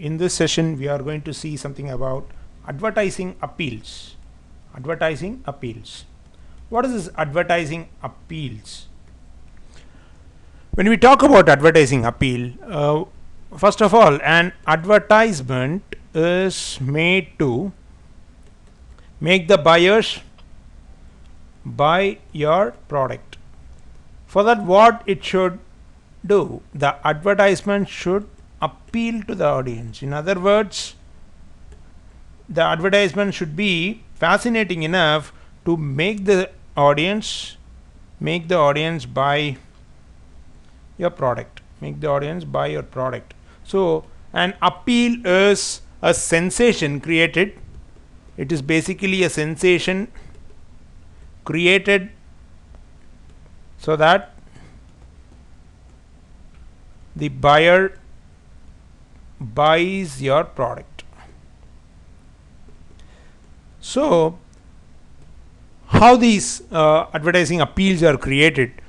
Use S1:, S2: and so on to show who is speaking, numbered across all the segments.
S1: In this session we are going to see something about advertising appeals. Advertising appeals. What is this advertising appeals? When we talk about advertising appeal, first of all, an advertisement is made to make the buyers buy your product. For that, what it should do, the advertisement should appeal to the audience. In other words, the advertisement should be fascinating enough to make the audience buy your product. Make the audience buy your product. So an appeal is a sensation created. It is basically a sensation created so that the buyer buys your product. So how these advertising appeals are created?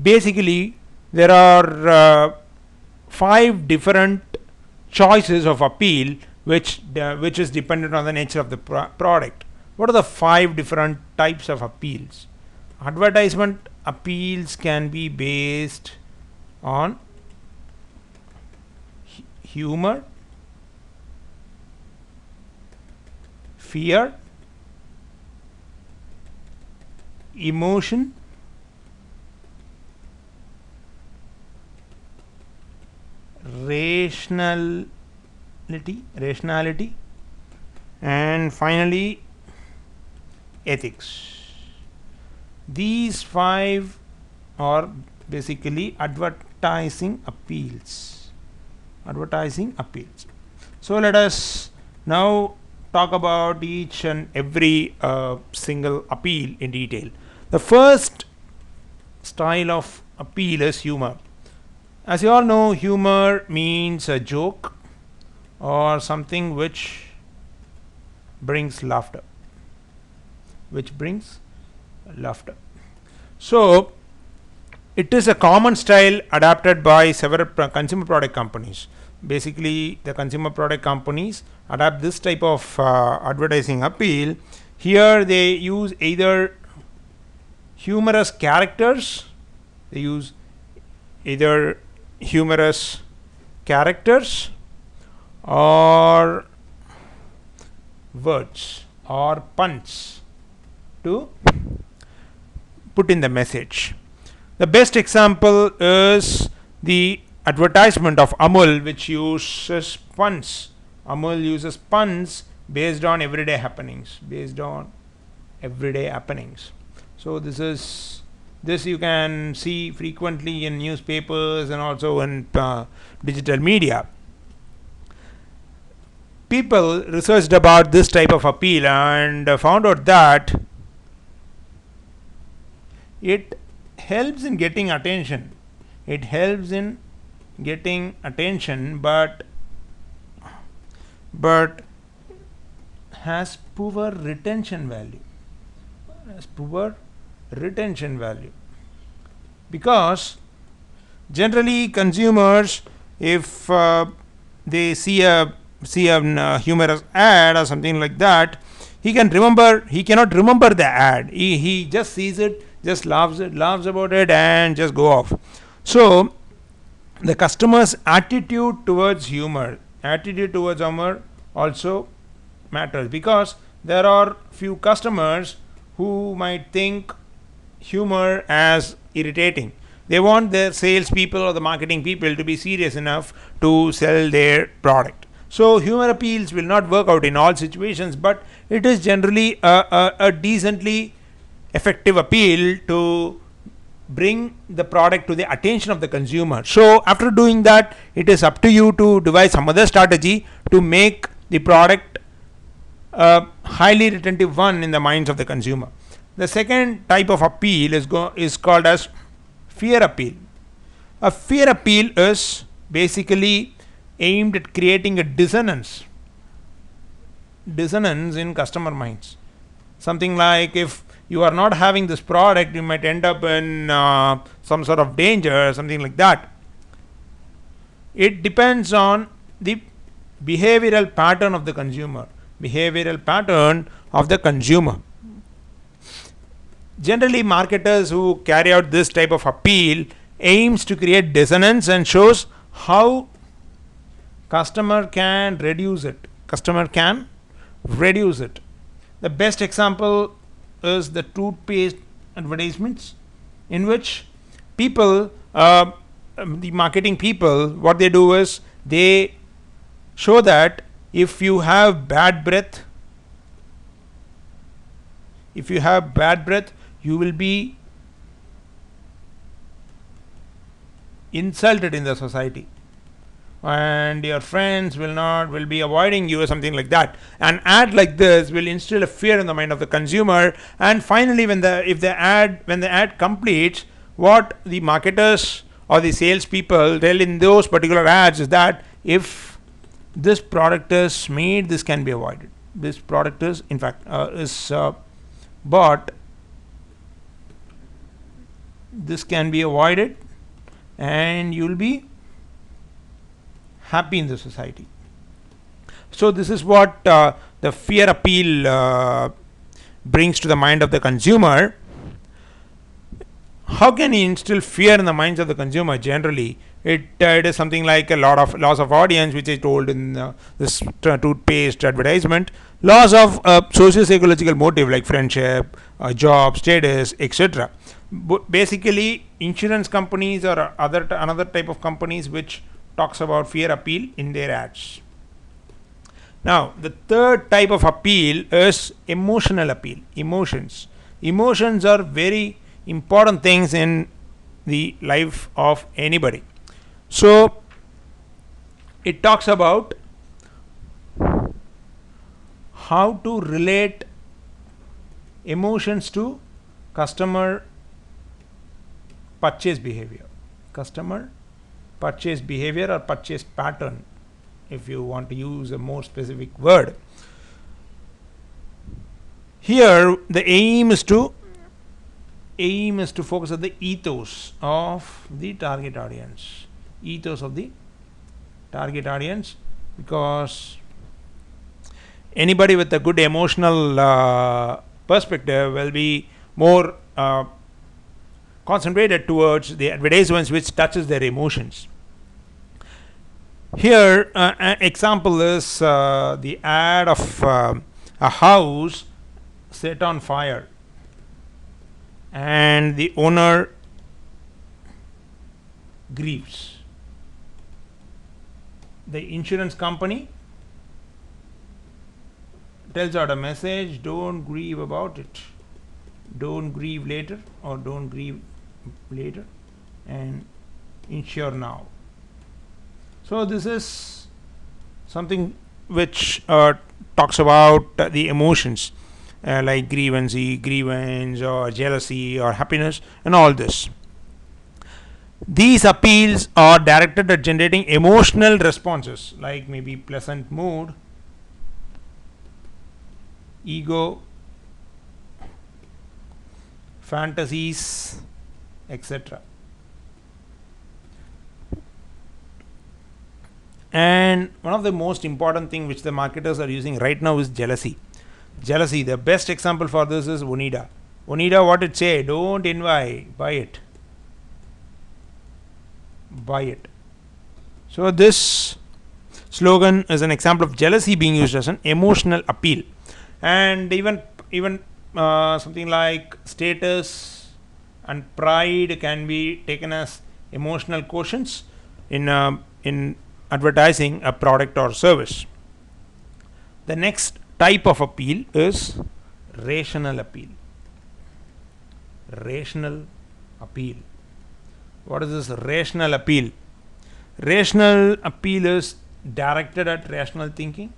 S1: Basically, there are 5 different choices of appeal which is dependent on the nature of the product. What are the 5 different types of appeals? Advertisement appeals can be based on humor, fear, emotion, rationality, and finally ethics. These 5 are basically advertising appeals. So let us now talk about each and every single appeal in detail. The first style of appeal is humor. As you all know, humor means a joke or something which brings laughter. So it is a common style adapted by several consumer product companies. Basically, the consumer product companies adapt this type of advertising appeal. Here they use either humorous characters, or words or puns to put in the message. The best example is the advertisement of Amul, which uses puns. Amul uses puns based on everyday happenings. So this you can see frequently in newspapers and also in digital media. People researched about this type of appeal and found out that it helps in getting attention. But has poor retention value. Because generally consumers, if they see a humorous ad or something like that, he cannot remember the ad. He just sees it, just laughs about it and just go off. So the customer's attitude towards humor also matters, because there are few customers who might think humor as irritating. They want their salespeople or the marketing people to be serious enough to sell their product. So humor appeals will not work out in all situations, but it is generally a decently effective appeal to bring the product to the attention of the consumer. So after doing that, it is up to you to devise some other strategy to make the product a highly retentive one in the minds of the consumer. The second type of appeal is called as fear appeal. A fear appeal is basically aimed at creating a dissonance in customer minds. Something like, if you are not having this product, you might end up in some sort of danger, something like that. It depends on the behavioral pattern of the consumer. Behavioral pattern of the consumer. Generally, marketers who carry out this type of appeal aims to create dissonance and shows how customer can reduce it. Customer can reduce it. The best example is the toothpaste advertisements, in which people, the marketing people, what they do is they show that if you have bad breath, you will be insulted in the society, and your friends will be avoiding you or something like that. An ad like this will instill a fear in the mind of the consumer, and finally when the ad completes, what the marketers or the salespeople tell in those particular ads is that if this product is made, this can be avoided. This product is in fact bought, this can be avoided, and you will be happy in the society. So this is what the fear appeal brings to the mind of the consumer. How can he instill fear in the minds of the consumer? Generally, it is something like a lot of loss of audience, which is told in this toothpaste advertisement. Loss of socio-psychological motive like friendship, job, status, etc. Basically, insurance companies or another type of companies which talks about fear appeal in their ads. Now, the third type of appeal is emotional appeal. Emotions are very important things in the life of anybody. So it talks about how to relate emotions to customer purchase behavior or purchase pattern, if you want to use a more specific word. Here the aim is to focus on the ethos of the target audience, because anybody with a good emotional perspective will be more concentrated towards the advertisements which touches their emotions. Here an example is the ad of a house set on fire, and the owner grieves. The insurance company tells out a message: don't grieve about it, don't grieve later, or don't grieve later, and insure now. So this is something which talks about the emotions like grievance or jealousy or happiness and all this. These appeals are directed at generating emotional responses like maybe pleasant mood, ego, fantasies, etc. And one of the most important thing which the marketers are using right now is jealousy. The best example for this is Onida. What it say? Don't envy, buy it. So this slogan is an example of jealousy being used as an emotional appeal. And even something like status and pride can be taken as emotional quotients in advertising a product or service. The next type of appeal is rational appeal. What is this rational appeal? Rational appeal is directed at rational thinking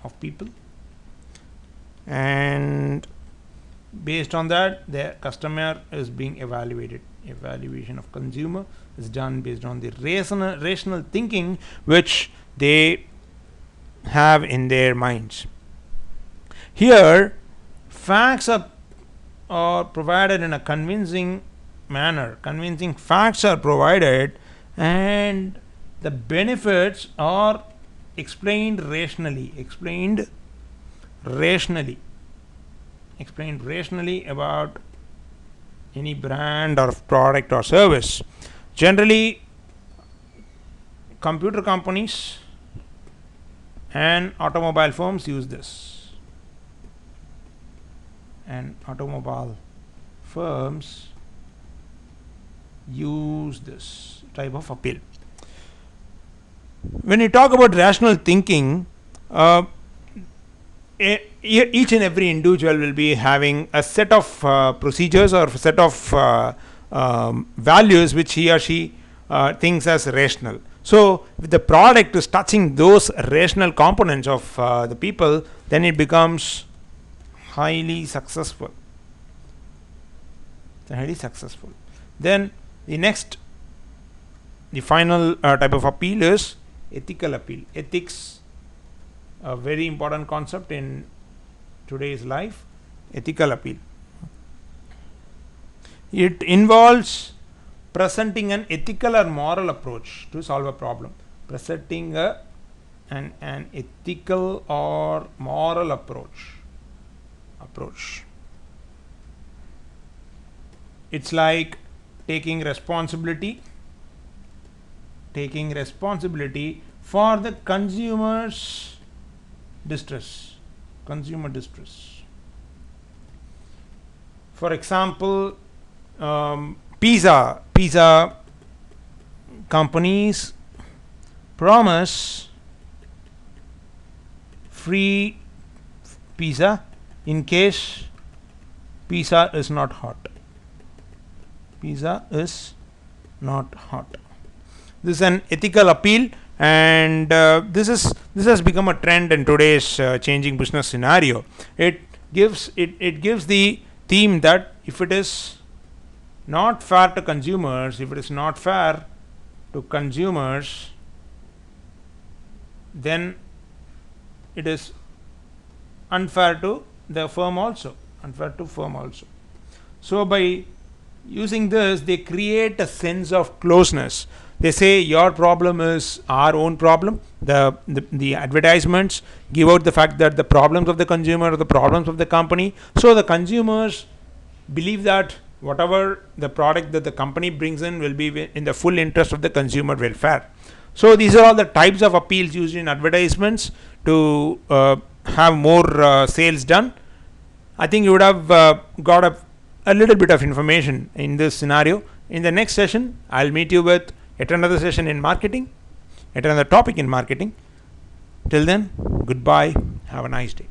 S1: of people, and based on that the customer is being evaluated. Evaluation of consumer is done based on the rational thinking which they have in their minds. Here facts are provided in a convincing manner. Convincing facts are provided, and the benefits are explained rationally about any brand or product or service. Generally, computer companies and automobile firms use this, and automobile firms use this type of appeal. When you talk about rational thinking, each and every individual will be having a set of procedures or a set of values which he or she thinks as rational. So if the product is touching those rational components of the people, then it becomes highly successful. Then the final type of appeal is ethical appeal. Ethics, a very important concept in today's life. Ethical appeal, it involves presenting an ethical or moral approach to solve a problem. Presenting an ethical or moral approach. It's like taking responsibility for the consumer distress. For example, pizza companies promise free pizza in case pizza is not hot. This is an ethical appeal, and this has become a trend in today's changing business scenario. It gives the theme that if it is not fair to consumers, then it is unfair to the firm also. So by using this, they create a sense of closeness. They say your problem is our own problem. The advertisements give out the fact that the problems of the consumer are the problems of the company. So the consumers believe that whatever the product that the company brings in will be in the full interest of the consumer welfare. So these are all the types of appeals used in advertisements to have more sales done. I think you would have got a little bit of information in this scenario. In the next session, I'll meet you with yet another session in marketing, yet another topic in marketing. Till then, goodbye. Have a nice day.